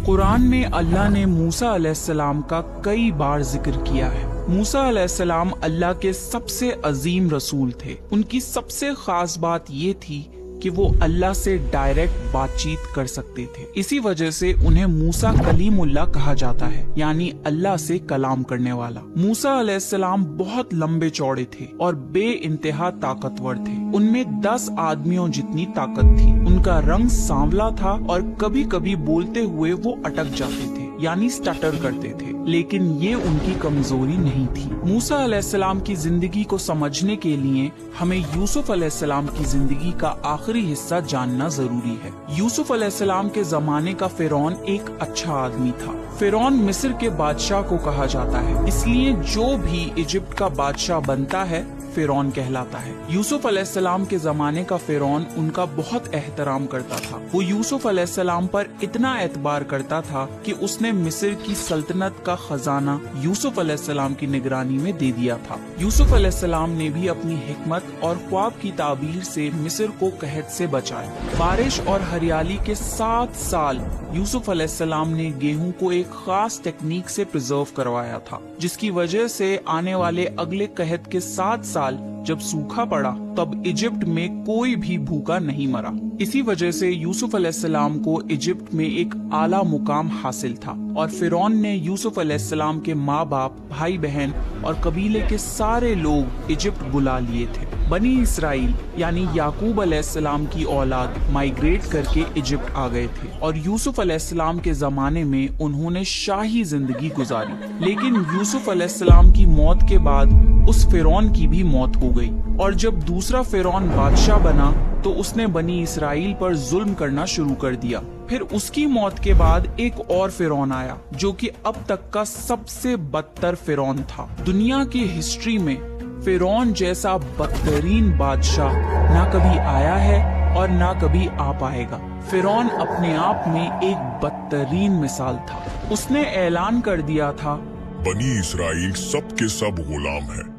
कुरान में अल्लाह ने मूसा अलैहिस्सलाम का कई बार जिक्र किया है। मूसा अलैहिस्सलाम अल्लाह के सबसे अजीम रसूल थे। उनकी सबसे खास बात ये थी कि वो अल्लाह से डायरेक्ट बातचीत कर सकते थे। इसी वजह से उन्हें मूसा कलीमुल्लाह कहा जाता है, यानी अल्लाह से कलाम करने वाला। मूसा अलैहिस्सलाम बहुत लंबे चौड़े थे और बेइंतहा ताकतवर थे। उनमें 10 आदमियों जितनी ताकत थी। उनका रंग सांवला था और कभी कभी बोलते हुए वो अटक जाते थे, यानी स्टटर करते थे, लेकिन ये उनकी कमजोरी नहीं थी। मूसा अलैहिस्सलाम की जिंदगी को समझने के लिए हमें यूसुफ अलैहिस्सलाम की जिंदगी का आखिरी हिस्सा जानना जरूरी है। यूसुफ अलैहिस्सलाम के जमाने का फिरौन एक अच्छा आदमी था। फिरौन मिस्र के बादशाह को कहा जाता है, इसलिए जो भी इजिप्ट का बादशाह बनता है फिरौन कहलाता है। यूसुफ अलैहिस्सलाम के जमाने का फिरौन उनका बहुत एहतराम करता था। वो यूसुफ अलैहिस्सलाम पर इतना एतबार करता था कि उसने मिस्र की सल्तनत का खजाना यूसुफ अलैहिस्सलाम की निगरानी में दे दिया था। यूसुफ अलैहिस्सलाम ने भी अपनी हिकमत और ख्वाब की ताबीर से मिस्र को कहत से बचाया। बारिश और हरियाली के 7 साल यूसुफ अलैहिस्सलाम ने गेहूं को एक खास टेक्निक से प्रिजर्व करवाया था, जिसकी वजह से आने वाले अगले कहत के 7 साल जब सूखा पड़ा तब इजिप्ट में कोई भी भूखा नहीं मरा। इसी वजह से यूसुफ अलैहिस्सलाम को इजिप्ट में एक आला मुकाम हासिल था और फिरौन ने यूसुफ अलैहिस्सलाम के माँ बाप, भाई बहन और कबीले के सारे लोग इजिप्ट बुला लिए थे। बनी इसराइल यानी याकूब अलैहिस्सलाम की औलाद माइग्रेट करके इजिप्ट आ गए थे और यूसुफ अलैहिस्सलाम के जमाने में उन्होंने शाही जिंदगी गुजारी। लेकिन यूसुफ अलैहिस्सलाम की मौत के बाद उस फिरौन की भी मौत हो गई और जब दूसरा फिरौन बादशाह बना तो उसने बनी इसराइल पर जुल्म करना शुरू कर दिया। फिर उसकी मौत के बाद एक और फिरौन आया जो कि अब तक का सबसे बदतर फिरौन था। दुनिया की हिस्ट्री में फिरौन जैसा बदतरीन बादशाह ना कभी आया है और ना कभी आ पाएगा। फिरौन अपने आप में एक बदतरीन मिसाल था। उसने ऐलान कर दिया था, बनी इसराइल सब के सब गुलाम है।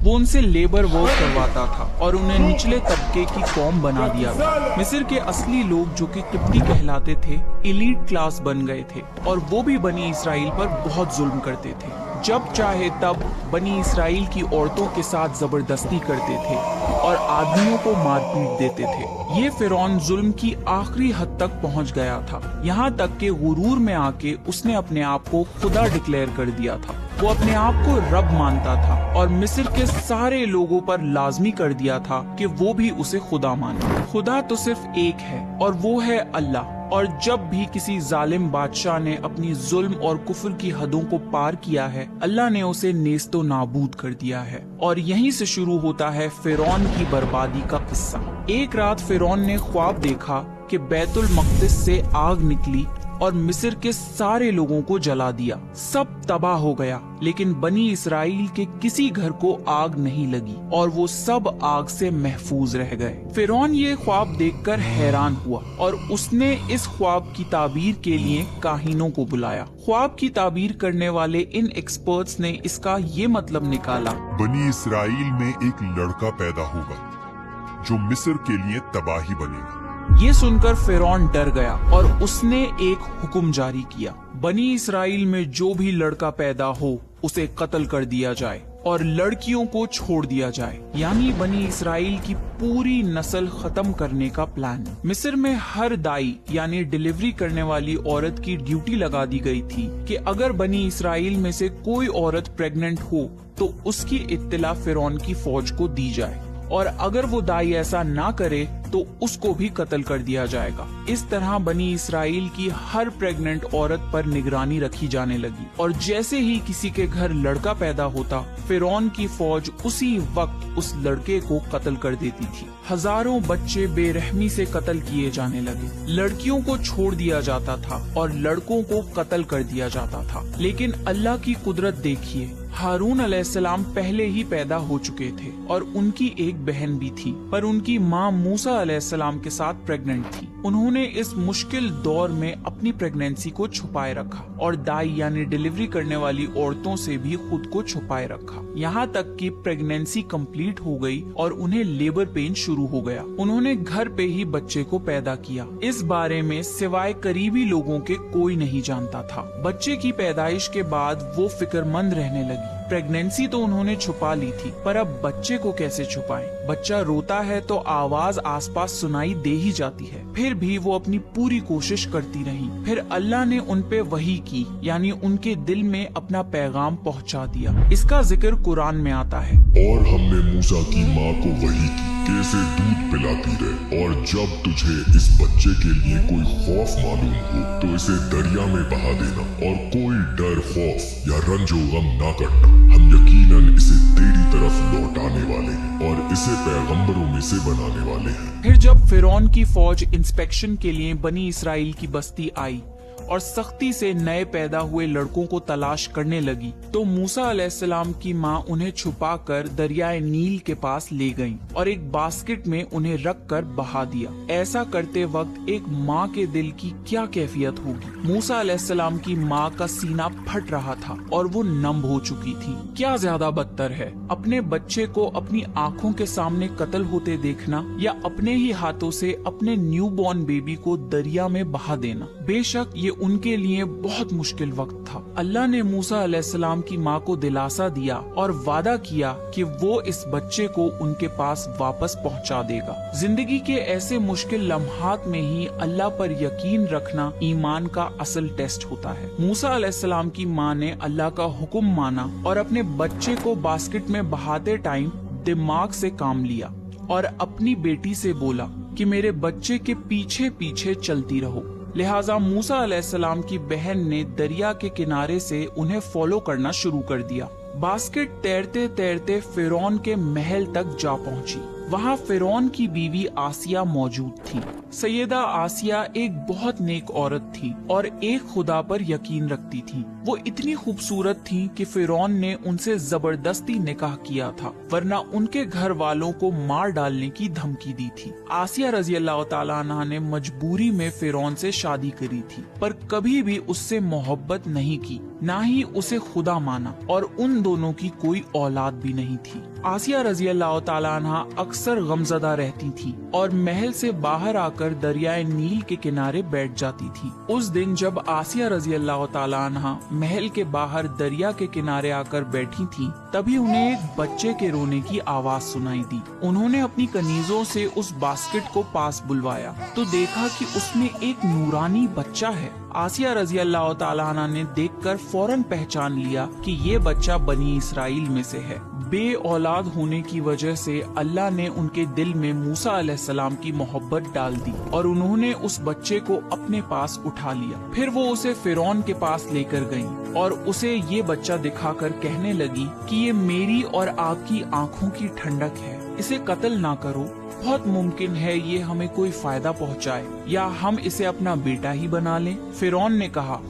वो उनसे लेबर वर्क करवाता था और उन्हें निचले तबके की कौम बना दिया था। मिस्र के असली लोग जो कि किप्टी कहलाते थे, एलीट क्लास बन गए थे और वो भी बनी इसराइल पर बहुत जुल्म करते थे। जब चाहे तब बनी इसराइल की औरतों के साथ जबरदस्ती करते थे और आदमियों को मारपीट देते थे। ये फिरौन जुल्म की आखिरी हद तक पहुंच गया था, यहाँ तक कि गुरूर में आके उसने अपने आप को खुदा डिक्लेयर कर दिया था। वो अपने आप को रब मानता था और मिस्र के सारे लोगों पर लाजमी कर दिया था कि वो भी उसे खुदा माने। खुदा तो सिर्फ एक है और वो है अल्लाह। और जब भी किसी जालिम बादशाह ने अपनी जुल्म और कुफ्र की हदों को पार किया है, अल्लाह ने उसे नेस्तो नाबूद कर दिया है। और यहीं से शुरू होता है फिरौन की बर्बादी का किस्सा। एक रात फिरौन ने ख्वाब देखा कि बैतुल मक़दिस से आग निकली और मिस्र के सारे लोगों को जला दिया। सब तबाह हो गया, लेकिन बनी इसराइल के किसी घर को आग नहीं लगी और वो सब आग से महफूज रह गए। फिरौन ये ख्वाब देखकर हैरान हुआ और उसने इस ख्वाब की ताबीर के लिए काहिनों को बुलाया। ख्वाब की ताबीर करने वाले इन एक्सपर्ट्स ने इसका ये मतलब निकाला, बनी इसराइल में एक लड़का पैदा होगा जो मिस्र के लिए तबाही बनेगा। ये सुनकर फिरौन डर गया और उसने एक हुक्म जारी किया, बनी इसराइल में जो भी लड़का पैदा हो उसे कत्ल कर दिया जाए और लड़कियों को छोड़ दिया जाए, यानी बनी इसराइल की पूरी नस्ल खत्म करने का प्लान। मिस्र में हर दाई यानी डिलीवरी करने वाली औरत की ड्यूटी लगा दी गई थी कि अगर बनी इसराइल में से कोई औरत प्रेग्नेंट हो तो उसकी इत्तला फिरौन की फौज को दी जाए और अगर वो दाई ऐसा ना करे तो उसको भी कत्ल कर दिया जाएगा। इस तरह बनी इसराइल की हर प्रेग्नेंट औरत पर निगरानी रखी जाने लगी और जैसे ही किसी के घर लड़का पैदा होता, फिरौन की फौज उसी वक्त उस लड़के को कत्ल कर देती थी। हजारों बच्चे बेरहमी से कत्ल किए जाने लगे। लड़कियों को छोड़ दिया जाता था और लड़कों को कत्ल कर दिया जाता था। लेकिन अल्लाह की कुदरत देखिए, हारून अलैहिस्सलाम पहले ही पैदा हो चुके थे और उनकी एक बहन भी थी, पर उनकी माँ मूसा अलैहिस्सलाम के साथ प्रेग्नेंट थी। उन्होंने इस मुश्किल दौर में अपनी प्रेगनेंसी को छुपाए रखा और दाई यानी डिलीवरी करने वाली औरतों से भी खुद को छुपाए रखा, यहाँ तक कि प्रेगनेंसी कंप्लीट हो गई और उन्हें लेबर पेन शुरू हो गया। उन्होंने घर पे ही बच्चे को पैदा किया। इस बारे में सिवाय करीबी लोगों के कोई नहीं जानता था। बच्चे की पैदाइश के बाद वो फिक्रमंद रहने लगी। प्रेगनेंसी तो उन्होंने छुपा ली थी, पर अब बच्चे को कैसे छुपाएं? बच्चा रोता है तो आवाज आसपास सुनाई दे ही जाती है, फिर भी वो अपनी पूरी कोशिश करती रही। फिर अल्लाह ने उन पे वही की, यानी उनके दिल में अपना पैगाम पहुंचा दिया। इसका जिक्र कुरान में आता है। और हमने मूसा की माँ को वही की कि इसे दूध पिलाती रहे, और जब तुझे इस बच्चे के लिए कोई खौफ मालूम हो तो इसे दरिया में बहा देना, और कोई डर, खौफ या रंजो गम ना करना। हम यकीनन इसे तेरी तरफ लौटाने वाले हैं और इसे पैगंबरों में से बनाने वाले हैं। फिर जब फिरौन की फौज इंस्पेक्शन के लिए बनी इसराइल की बस्ती आई और सख्ती से नए पैदा हुए लड़कों को तलाश करने लगी, तो मूसा अलैहिस्सलाम की माँ उन्हें छुपाकर दरियाए नील के पास ले गईं और एक बास्केट में उन्हें रखकर बहा दिया। ऐसा करते वक्त एक माँ के दिल की क्या कैफियत होगी। मूसा अलैहिस्सलाम की माँ का सीना फट रहा था और वो नम हो चुकी थी। क्या ज्यादा बदतर है, अपने बच्चे को अपनी आँखों के सामने कत्ल होते देखना या अपने ही हाथों से अपने न्यूबॉर्न बेबी को दरिया में बहा देना? बेशक ये उनके लिए बहुत मुश्किल वक्त था। अल्लाह ने मूसा अलैहिस्सलाम की माँ को दिलासा दिया और वादा किया कि वो इस बच्चे को उनके पास वापस पहुंचा देगा। जिंदगी के ऐसे मुश्किल लम्हात में ही अल्लाह पर यकीन रखना ईमान का असल टेस्ट होता है। मूसा अलैहिस्सलाम की माँ ने अल्लाह का हुक्म माना और अपने बच्चे को बास्केट में बहाते टाइम दिमाग से काम लिया और अपनी बेटी से बोला कि मेरे बच्चे के पीछे पीछे चलती रहो। लिहाजा मूसा अलैहिस्सलाम की बहन ने दरिया के किनारे से उन्हें फॉलो करना शुरू कर दिया। बास्केट तैरते तैरते फिरौन के महल तक जा पहुंची। वहाँ फिरौन की बीवी आसिया मौजूद थी। सैयदा आसिया एक बहुत नेक औरत थी और एक खुदा पर यकीन रखती थी। वो इतनी खूबसूरत थी कि फिरौन ने उनसे जबरदस्ती निकाह किया था, वरना उनके घर वालों को मार डालने की धमकी दी थी। आसिया रजी अल्लाह तआला अन्हा ने मजबूरी में फिरौन से शादी करी थी, पर कभी भी उससे मोहब्बत नहीं की, ना ही उसे खुदा माना, और उन दोनों की कोई औलाद भी नहीं थी। आसिया रजी अल्लाह तआला अन्हा अक्सर गमजदा रहती थी और महल से बाहर आकर दरियाए नील के किनारे बैठ जाती थी। उस दिन जब आसिया रजी अल्लाह तआला अन्हा महल के बाहर दरिया के किनारे आकर बैठी थी, तभी उन्हें एक बच्चे के रोने की आवाज सुनाई दी। उन्होंने अपनी कनीजों से उस बास्केट को पास बुलवाया तो देखा कि उसमें एक नूरानी बच्चा है। आसिया रजी अल्लाह तआला अन्हा ने देखकर फौरन पहचान लिया कि ये बच्चा बनी इसराइल में से है। बे औलाद होने की वजह से अल्लाह ने उनके दिल में मूसा अलैहिस्सलाम की मोहब्बत डाल दी और उन्होंने उस बच्चे को अपने पास उठा लिया। फिर वो उसे फिरौन के पास लेकर गईं और उसे ये बच्चा दिखाकर कहने लगी कि ये मेरी और आपकी आंखों की ठंडक है, इसे कत्ल ना करो, बहुत मुमकिन है ये हमें कोई फायदा पहुंचाए, या हम इसे अपना बेटा ही बना लें। फिरौन ने कहा,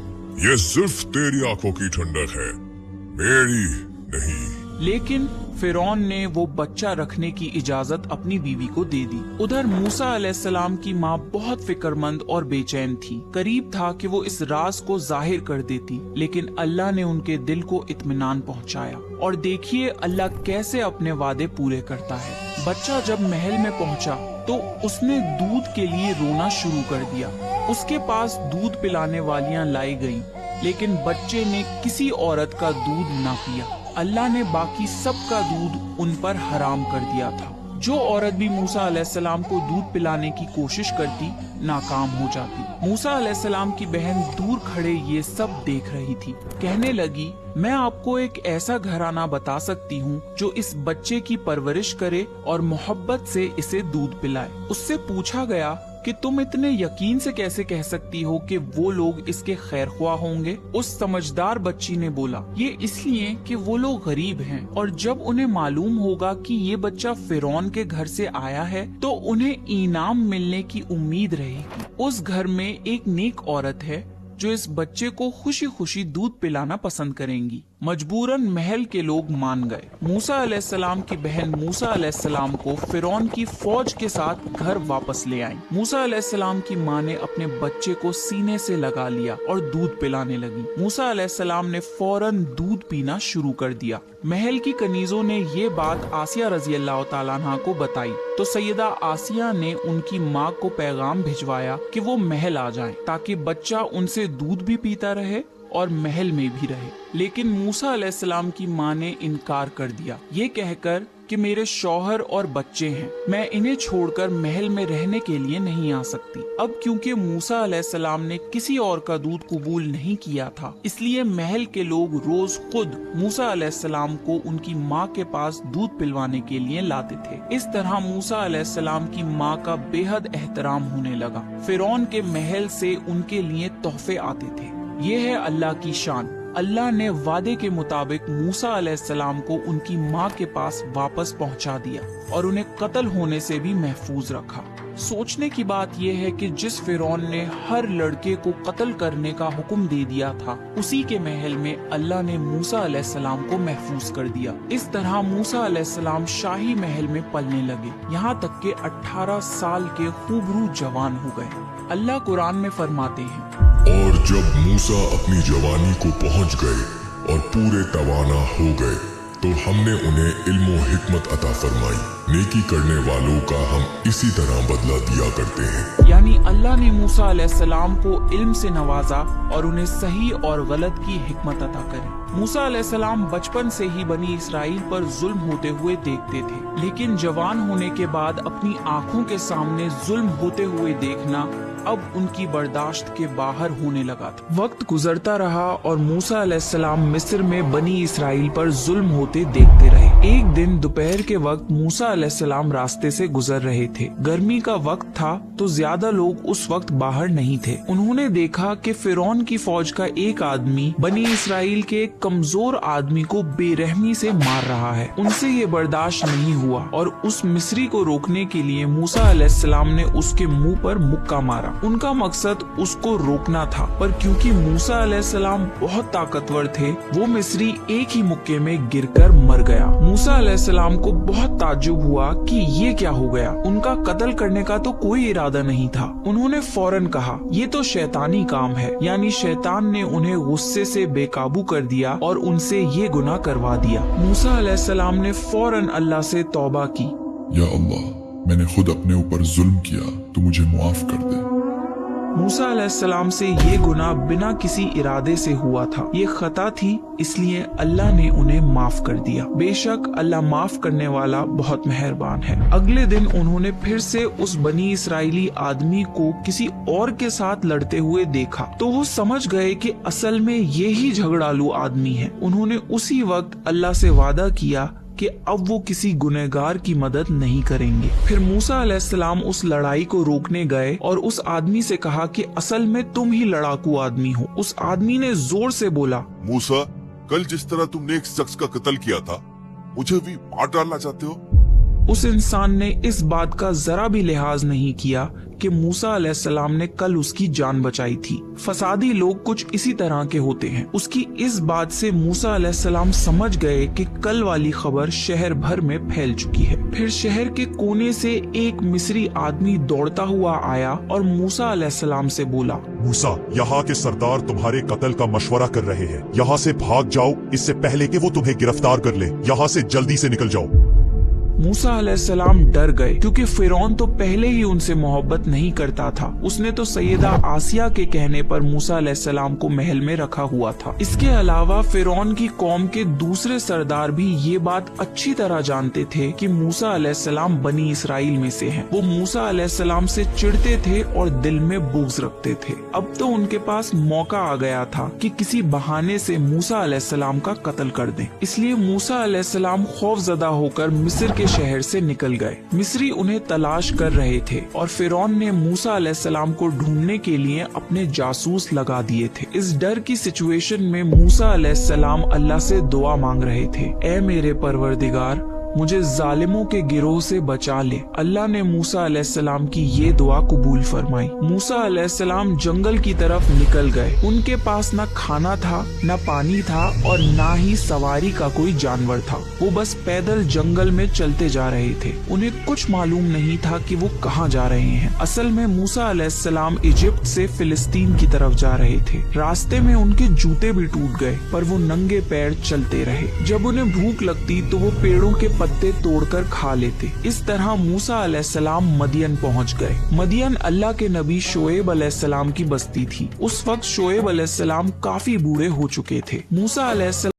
ये सिर्फ तेरी आंखों की ठंडक है, मेरी नहीं। लेकिन फिरौन ने वो बच्चा रखने की इजाजत अपनी बीवी को दे दी। उधर मूसा अलैहिस्सलाम की माँ बहुत फिक्रमंद और बेचैन थी। करीब था कि वो इस राज को जाहिर कर देती, लेकिन अल्लाह ने उनके दिल को इत्मीनान पहुँचाया। और देखिए अल्लाह कैसे अपने वादे पूरे करता है। बच्चा जब महल में पहुँचा तो उसने दूध के लिए रोना शुरू कर दिया। उसके पास दूध पिलाने वालियाँ लाई गईं, लेकिन बच्चे ने किसी औरत का दूध ना पिया। अल्लाह ने बाकी सबका दूध उन पर हराम कर दिया था। जो औरत भी मूसा अलैहिस्सलाम को दूध पिलाने की कोशिश करती, नाकाम हो जाती। मूसा अलैहिस्सलाम की बहन दूर खड़े ये सब देख रही थी। कहने लगी, मैं आपको एक ऐसा घराना बता सकती हूँ जो इस बच्चे की परवरिश करे और मोहब्बत से इसे दूध पिलाए। उससे पूछा गया कि तुम इतने यकीन से कैसे कह सकती हो कि वो लोग इसके खैरख्वाह होंगे? उस समझदार बच्ची ने बोला, ये इसलिए कि वो लोग गरीब हैं और जब उन्हें मालूम होगा कि ये बच्चा फिरौन के घर से आया है तो उन्हें इनाम मिलने की उम्मीद रहेगी। उस घर में एक नेक औरत है जो इस बच्चे को खुशी खुशी दूध पिलाना पसंद करेंगी। मजबूरन महल के लोग मान गए। मूसा अलैहिस्सलाम की बहन मूसा अलैहिस्सलाम को फिरौन की फौज के साथ घर वापस ले आई। मूसा अलैहिस्सलाम की माँ ने अपने बच्चे को सीने से लगा लिया और दूध पिलाने लगी। मूसा अलैहिस्सलाम ने फौरन दूध पीना शुरू कर दिया। महल की कनीजों ने ये बात आसिया रजी अल्लाह तआला अन्हा को बताई तो सैयदा आसिया ने उनकी माँ को पैगाम भिजवाया कि वो महल आ जाएं ताकि बच्चा उनसे दूध भी पीता रहे और महल में भी रहे। लेकिन मूसा अलैहिस्सलाम की माँ ने इनकार कर दिया, ये कहकर कि मेरे शौहर और बच्चे हैं, मैं इन्हें छोड़कर महल में रहने के लिए नहीं आ सकती। अब क्योंकि मूसा अलैहिस्सलाम ने किसी और का दूध कबूल नहीं किया था, इसलिए महल के लोग रोज खुद मूसा अलैहिस्सलाम को उनकी माँ के पास दूध पिलवाने के लिए लाते थे। इस तरह मूसा अलैहिस्सलाम की माँ का बेहद एहतराम होने लगा। फिरौन के महल से उनके लिए तोहफे आते थे। ये है अल्लाह की शान। अल्लाह ने वादे के मुताबिक मूसा अलैहिस्सलाम को उनकी माँ के पास वापस पहुँचा दिया और उन्हें कत्ल होने से भी महफूज रखा। सोचने की बात यह है कि जिस फिरौन ने हर लड़के को कत्ल करने का हुक्म दे दिया था, उसी के महल में अल्लाह ने मूसा अलैहिस्सलाम को महफूज कर दिया। इस तरह मूसा अलैहिस्सलाम शाही महल में पलने लगे, यहाँ तक के 18 साल के खूबरू जवान हो गए। अल्लाह कुरान में फरमाते हैं, और जब मूसा अपनी जवानी को पहुंच गए और पूरे तवाना हो गए तो हमने उन्हें इल्म और हिकमत अता फरमाई। नेकी करने वालों का हम इसी तरह बदला दिया करते हैं। यानी अल्लाह ने मूसा अलैहिस्सलाम को इल्म से नवाजा और उन्हें सही और गलत की हिकमत अता करे। मूसा अलैहिस्सलाम बचपन से ही बनी इसराइल पर जुल्म होते हुए देखते थे, लेकिन जवान होने के बाद अपनी आंखों के सामने जुल्म होते हुए देखना अब उनकी बर्दाश्त के बाहर होने लगा था। वक्त गुजरता रहा और मूसा अलैहिस्सलाम मिस्र में बनी इसराइल पर जुल्म होते देखते रहे। एक दिन दोपहर के वक्त मूसा अलैहिस्सलाम रास्ते से गुजर रहे थे। गर्मी का वक्त था तो ज्यादा लोग उस वक्त बाहर नहीं थे। उन्होंने देखा कि फिरौन की फौज का एक आदमी बनी इसराइल के एक कमजोर आदमी को बेरहमी से मार रहा है। उनसे ये बर्दाश्त नहीं हुआ और उस मिस्री को रोकने के लिए मूसा अलैहिस्सलाम ने उसके मुंह पर मुक्का मारा। उनका मकसद उसको रोकना था, पर क्योंकि मूसा अलैहिस्सलाम बहुत ताकतवर थे, वो मिस्री एक ही मुक्के में गिरकर मर गया। मूसा अलैहिस्सलाम को बहुत ताज्जुब हुआ कि ये क्या हो गया। उनका कत्ल करने का तो कोई इरादा नहीं था। उन्होंने फौरन कहा, ये तो शैतानी काम है, यानी शैतान ने उन्हें गुस्से से बेकाबू कर दिया और उनसे ये गुनाह करवा दिया। मूसा अलैहिस्सलाम ने फौरन अल्लाह से तौबा की, या अल्लाह, मैंने खुद अपने ऊपर जुल्म किया, तो मुझे मुआफ कर दे। मूसा अलैहिस्सलाम से ये गुनाह बिना किसी इरादे से हुआ था, ये खता थी, इसलिए अल्लाह ने उन्हें माफ कर दिया। बेशक अल्लाह माफ करने वाला बहुत मेहरबान है। अगले दिन उन्होंने फिर से उस बनी इसराइली आदमी को किसी और के साथ लड़ते हुए देखा तो वो समझ गए कि असल में यही झगड़ालू आदमी है। उन्होंने उसी वक्त अल्लाह से वादा किया कि अब वो किसी गुनहगार की मदद नहीं करेंगे। फिर मूसा अलैहिस्सलाम उस लड़ाई को रोकने गए और उस आदमी से कहा कि असल में तुम ही लड़ाकू आदमी हो। उस आदमी ने जोर से बोला, मूसा, कल जिस तरह तुमने एक शख्स का कत्ल किया था, मुझे भी मार डालना चाहते हो? उस इंसान ने इस बात का जरा भी लिहाज नहीं किया कि मूसा अलैहिस्सलाम ने कल उसकी जान बचाई थी। फसादी लोग कुछ इसी तरह के होते हैं। उसकी इस बात से मूसा अलैहिस्सलाम समझ गए कि कल वाली खबर शहर भर में फैल चुकी है। फिर शहर के कोने से एक मिस्री आदमी दौड़ता हुआ आया और मूसा अलैहिस्सलाम से बोला, मूसा, यहाँ के सरदार तुम्हारे कत्ल का मशवरा कर रहे हैं। यहाँ से भाग जाओ इससे पहले कि वो तुम्हें गिरफ्तार कर ले। यहाँ से जल्दी से निकल जाओ। मूसा अलैहिस्सलाम डर गए क्योंकि फिरौन तो पहले ही उनसे मोहब्बत नहीं करता था। उसने तो सैयदा आसिया के कहने पर मूसा अलैहिस्सलाम को महल में रखा हुआ था। इसके अलावा फिरौन की कौम के दूसरे सरदार भी ये बात अच्छी तरह जानते थे कि मूसा अलैहिस्सलाम बनी इसराइल में से हैं। वो मूसा अलैहिस्सलाम से चिढ़ते थे और दिल में बुग़्ज़ रखते थे। अब तो उनके पास मौका आ गया था कि किसी बहाने से मूसा अलैहिस्सलाम का कत्ल कर दें। इसलिए मूसा अलैहिस्सलाम खौफजदा होकर मिस्र के शहर से निकल गए। मिस्री उन्हें तलाश कर रहे थे और फिरौन ने मूसा अलैहिस्सलाम को ढूंढने के लिए अपने जासूस लगा दिए थे। इस डर की सिचुएशन में मूसा अलैहिस्सलाम अल्लाह से दुआ मांग रहे थे, ऐ मेरे परवरदिगार, मुझे जालिमों के गिरोह से बचा ले। अल्लाह ने मूसा अलैहिस्सलाम की ये दुआ कबूल फरमाई। मूसा अलैहिस्सलाम जंगल की तरफ निकल गए। उनके पास न खाना था, न पानी था और न ही सवारी का कोई जानवर था। वो बस पैदल जंगल में चलते जा रहे थे। उन्हें कुछ मालूम नहीं था कि वो कहाँ जा रहे हैं। असल में मूसा अलैहिस्सलाम इजिप्ट से फिलिस्तीन की तरफ जा रहे थे। रास्ते में उनके जूते भी टूट गए, पर वो नंगे पैर चलते रहे। जब उन्हें भूख लगती तो वो पेड़ों के पत्ते तोड़कर खा लेते। इस तरह मूसा अलैहिस्सलाम मदियन पहुंच गए। मदियन अल्लाह के नबी शोएब अलैहिस्सलाम की बस्ती थी। उस वक्त शोएब अलैहिस्सलाम काफी बूढ़े हो चुके थे। मूसा अलैहिस्सलाम